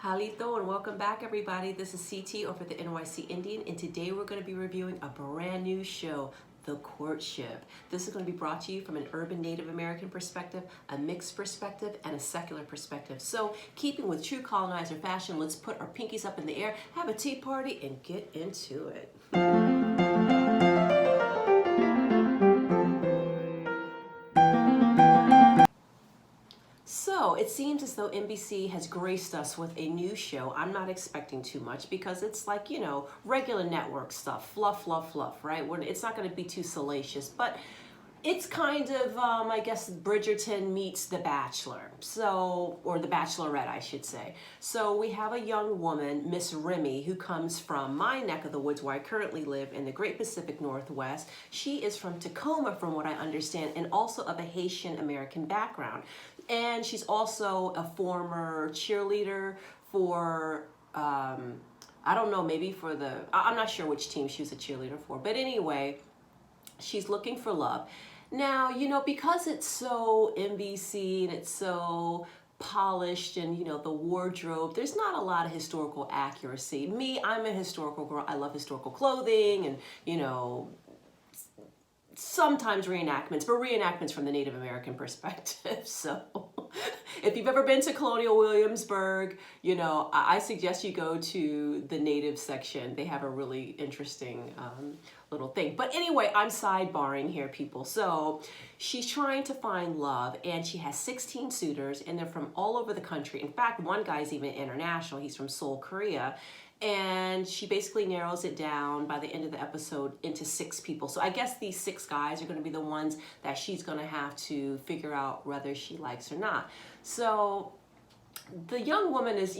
Halito and welcome back everybody. This is CT over the NYC Indian, and today we're going to be reviewing a brand new show, The Courtship. This is going to be brought to you from an urban Native American perspective, a mixed perspective, and a secular perspective. So keeping with true colonizer fashion, let's put our pinkies up in the air, have a tea party, and get into it. So it seems as though NBC has graced us with a new show. I'm not expecting too much because it's like, regular network stuff, fluff, fluff, fluff, right? It's not going to be too salacious, but it's kind of, I guess, Bridgerton meets The Bachelor, or The Bachelorette, I should say. So we have a young woman, Miss Remy, who comes from my neck of the woods where I currently live in the Great Pacific Northwest. She is from Tacoma, from what I understand, and also of a Haitian American background. And she's also a former cheerleader for, I don't know, maybe I'm not sure which team she was a cheerleader for. But anyway, she's looking for love. Now, because it's so NBC and it's so polished and, the wardrobe, there's not a lot of historical accuracy. Me, I'm a historical girl. I love historical clothing and, sometimes reenactments, but reenactments from the Native American perspective. So if you've ever been to Colonial Williamsburg, I suggest you go to the Native section. They have a really interesting little thing. But anyway, I'm sidebarring here, people. So she's trying to find love, and she has 16 suitors, and they're from all over the country. In fact, one guy's even international. He's from Seoul, Korea. And she basically narrows it down by the end of the episode into 6 people. So I guess these 6 guys are going to be the ones that she's going to have to figure out whether she likes or not. So the young woman is,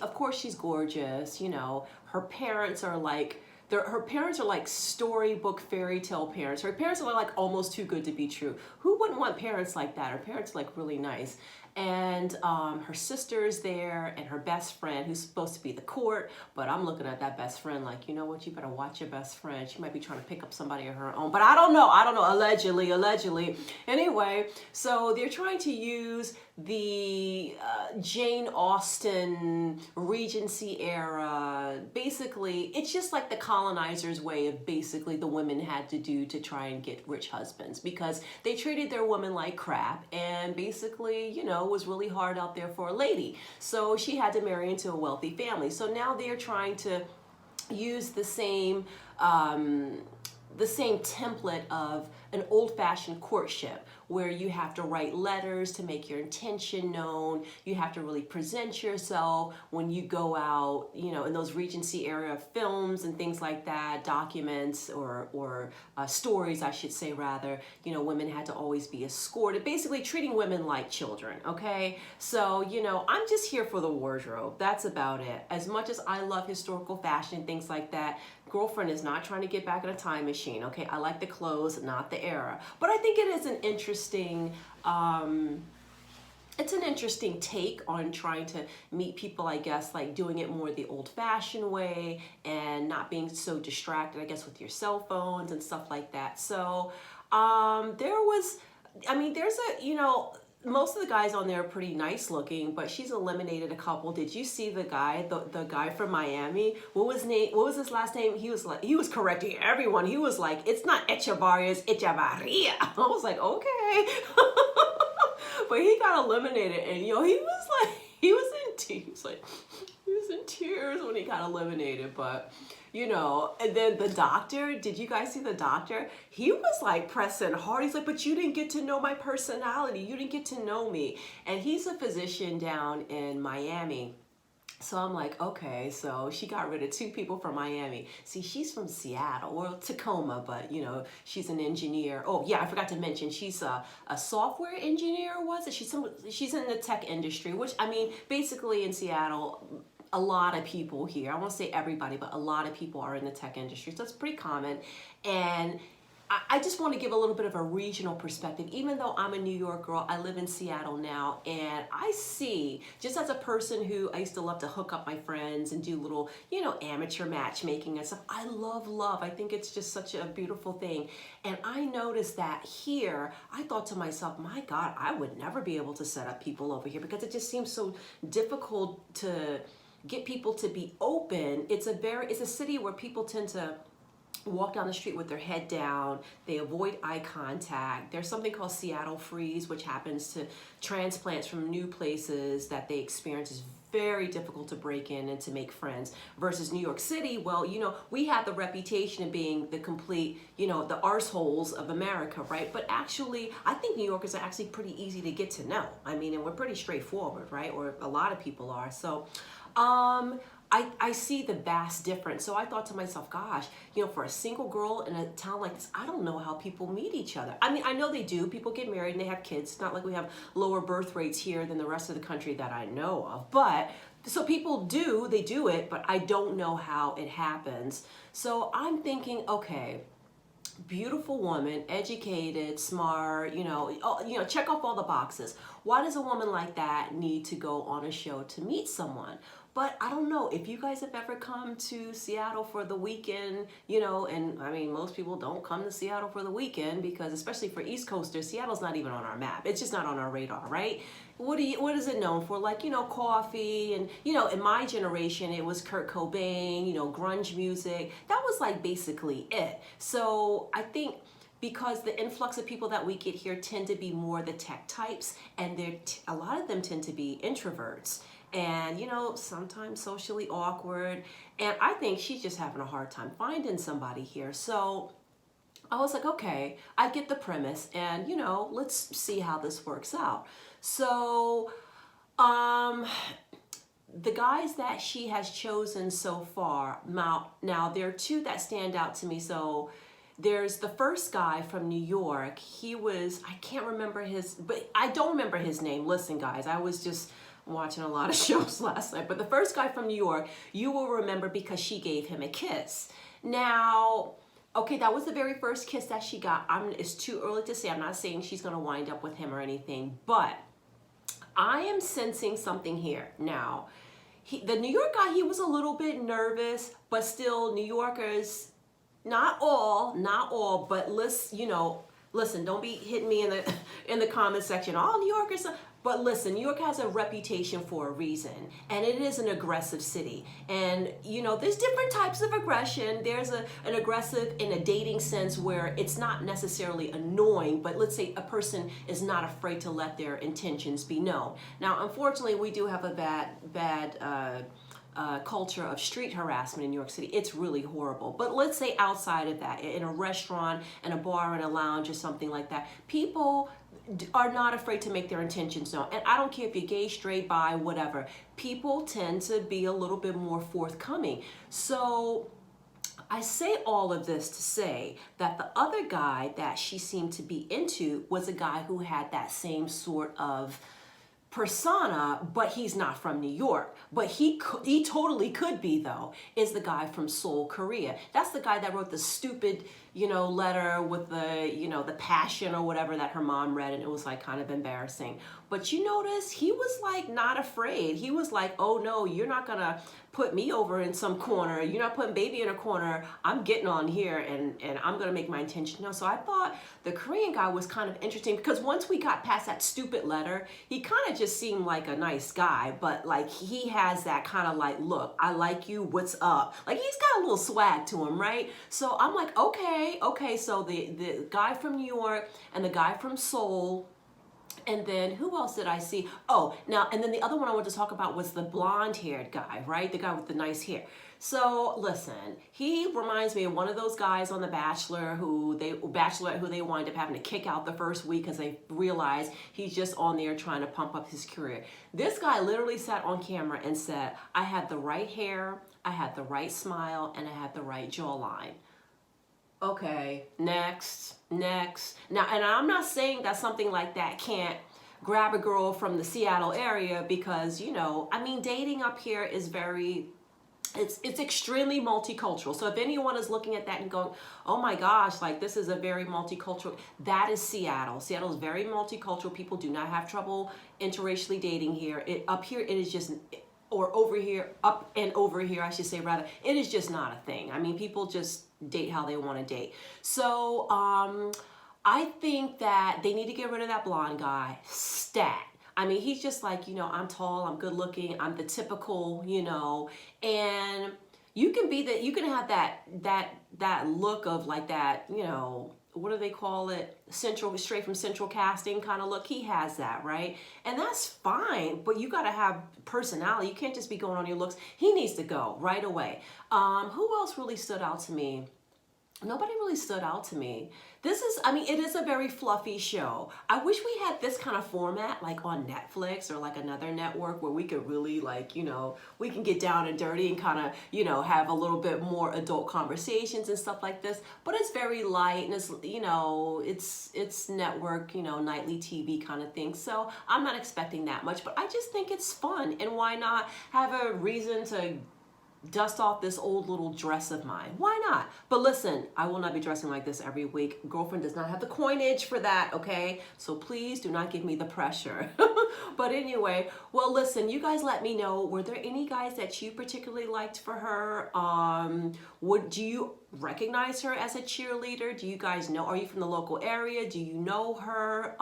of course she's gorgeous. Her parents are like, her parents are like storybook fairy tale parents. Her parents are like almost too good to be true. Who wouldn't want parents like that? Her parents are like really nice. And her sister's there, and her best friend, who's supposed to be the court, but I'm looking at that best friend like, you know what, you better watch your best friend. She might be trying to pick up somebody of her own, but I don't know, allegedly. Anyway, so they're trying to use the Jane Austen Regency era. Basically, it's just like the colonizers' way of basically the women had to do to try and get rich husbands, because they treated their women like crap, and basically, it was really hard out there for a lady. So she had to marry into a wealthy family. So now they're trying to use the same template of an old-fashioned courtship, where you have to write letters to make your intention known. You have to really present yourself when you go out, in those Regency era films and things like that, documents or stories, I should say, rather. Women had to always be escorted, basically treating women like children, okay? So, I'm just here for the wardrobe. That's about it. As much as I love historical fashion, things like that, girlfriend is not trying to get back in a time machine, okay? I like the clothes, not the era. But I think it is an interesting, take on trying to meet people, I guess, like doing it more the old-fashioned way and not being so distracted, I guess, with your cell phones and stuff like that. So there's most of the guys on there are pretty nice looking, but she's eliminated a couple. Did you see the guy, the guy from Miami? What was his last name? He was correcting everyone. He was like, it's not Echevarria, it's Echevarria. I was like, okay. But he got eliminated, and he was in tears when he got eliminated. But and then the doctor, did you guys see the doctor? He was like pressing hard. He's like, but you didn't get to know my personality. You didn't get to know me. And he's a physician down in Miami. So I'm like, okay, so she got rid of 2 people from Miami. See, she's from Seattle, or Tacoma, but she's an engineer. Oh yeah, I forgot to mention, she's a software engineer, was it? She's in the tech industry, which, basically in Seattle, a lot of people here, I won't say everybody, but a lot of people are in the tech industry. So it's pretty common. And I just want to give a little bit of a regional perspective. Even though I'm a New York girl, I live in Seattle now, and I see, just as a person who I used to love to hook up my friends and do little, amateur matchmaking and stuff. I love love. I think it's just such a beautiful thing. And I noticed that here, I thought to myself, my God, I would never be able to set up people over here, because it just seems so difficult to get people to be open. It's a city where people tend to walk down the street with their head down. They avoid eye contact. There's something called Seattle freeze, which happens to transplants from new places that they experience. Is very difficult to break in and to make friends, versus New York City. Well, we have the reputation of being the complete, the arseholes of America, right? But actually, I think New Yorkers are actually pretty easy to get to know. I mean, and we're pretty straightforward, right? Or a lot of people are. So, I see the vast difference. So I thought to myself, gosh, for a single girl in a town like this, I don't know how people meet each other. I mean, I know they do. People get married and they have kids. It's not like we have lower birth rates here than the rest of the country that I know of. But so people they do it, but I don't know how it happens. So I'm thinking, okay, beautiful woman, educated, smart, check off all the boxes. Why does a woman like that need to go on a show to meet someone? But I don't know if you guys have ever come to Seattle for the weekend, and I mean, most people don't come to Seattle for the weekend because, especially for East Coasters, Seattle's not even on our map. It's just not on our radar, right? What is it known for? Like, coffee and, in my generation, it was Kurt Cobain, grunge music. That was like basically it. So I think because the influx of people that we get here tend to be more the tech types, and a lot of them tend to be introverts. And, sometimes socially awkward. And I think she's just having a hard time finding somebody here. So I was like, okay, I get the premise, and, let's see how this works out. So, the guys that she has chosen so far, now there are two that stand out to me. So there's the first guy from New York. I can't remember I don't remember his name. Listen, guys, I was just watching a lot of shows last night. But the first guy from New York, you will remember because she gave him a kiss. Now, okay, that was the very first kiss that she got. It's too early to say. I'm not saying she's going to wind up with him or anything, but I am sensing something here. Now, the New York guy, he was a little bit nervous, but still, New Yorkers, not all, but listen, don't be hitting me in the comment section. All New Yorkers, but listen, New York has a reputation for a reason, and it is an aggressive city. And there's different types of aggression. There's an aggressive in a dating sense where it's not necessarily annoying, but let's say a person is not afraid to let their intentions be known. Now, unfortunately, we do have a bad culture of street harassment in New York City. It's really horrible. But let's say outside of that, in a restaurant, in a bar, in a lounge, or something like that, people are not afraid to make their intentions known. And I don't care if you're gay, straight, bi, whatever. People tend to be a little bit more forthcoming. So I say all of this to say that the other guy that she seemed to be into was a guy who had that same sort of persona, but he's not from New York. But he totally could be, though, is the guy from Seoul, Korea. That's the guy that wrote the stupid, letter with the passion or whatever that her mom read, and it was like kind of embarrassing. But you notice he was like not afraid. He was like, oh no, you're not gonna put me over in some corner. You're not putting baby in a corner. I'm getting on here and I'm gonna make my intention known. So I thought the Korean guy was kind of interesting because once we got past that stupid letter, he kind of just seemed like a nice guy, but like he has that kind of like, look, I like you, what's up? Like he's got a little swag to him, right? So I'm like, okay, so the guy from New York and the guy from Seoul. And then who else did I see? Oh, now, and then the other one I wanted to talk about was the blonde-haired guy, right? The guy with the nice hair. So listen, he reminds me of one of those guys on The Bachelorette who they wind up having to kick out the first week because they realize he's just on there trying to pump up his career. This guy literally sat on camera and said, I had the right hair, I had the right smile, and I had the right jawline. Okay, next. Now, and I'm not saying that something like that can't grab a girl from the Seattle area because, dating up here is it's extremely multicultural. So if anyone is looking at that and going, oh my gosh, like this is a very multicultural, that is Seattle. Seattle is very multicultural. People do not have trouble interracially dating here. Up here, it is just, or over here, up and over here, I should say rather, it is just not a thing. I mean, people just date how they want to date. So I think that they need to get rid of that blonde guy, stat. I mean, he's just like, you know, I'm tall, I'm good looking, I'm the typical, you know, and you can be that, you can have that look of like that, you know, what do they call it? Central, straight from central casting kind of look. He has that, right? And that's fine, but you got to have personality. You can't just be going on your looks. He needs to go right away. Who else really stood out to me? Nobody really stood out to me. This is, I mean, it is a very fluffy show. I wish we had this kind of format like on Netflix or like another network where we could really like, you know, we can get down and dirty and kind of, you know, have a little bit more adult conversations and stuff like this. But it's very light and it's, you know, it's network, you know, nightly TV kind of thing. So I'm not expecting that much, but I just think it's fun. And why not have a reason to dust off this old little dress of mine? Why not? But listen, I will not be dressing like this every week. Girlfriend does not have the coinage for that, okay? So please do not give me the pressure. But anyway, well, listen, you guys let me know, were there any guys that you particularly liked for her? Do you recognize her as a cheerleader? Do you guys know, are you from the local area? Do you know her?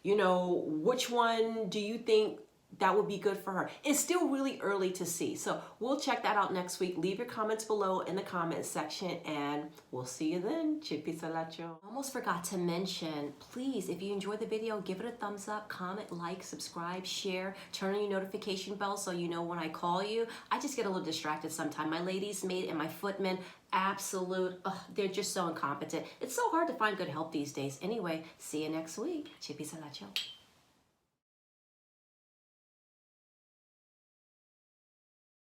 You know, which one do you think that would be good for her? It's still really early to see. So we'll check that out next week. Leave your comments below in the comments section and we'll see you then. Chipisalacho. Almost forgot to mention, please, if you enjoyed the video, give it a thumbs up, comment, like, subscribe, share, turn on your notification bell so you know when I call you. I just get a little distracted sometimes. My ladies' maid and my footman, they're just so incompetent. It's so hard to find good help these days. Anyway, see you next week. Chipisalacho.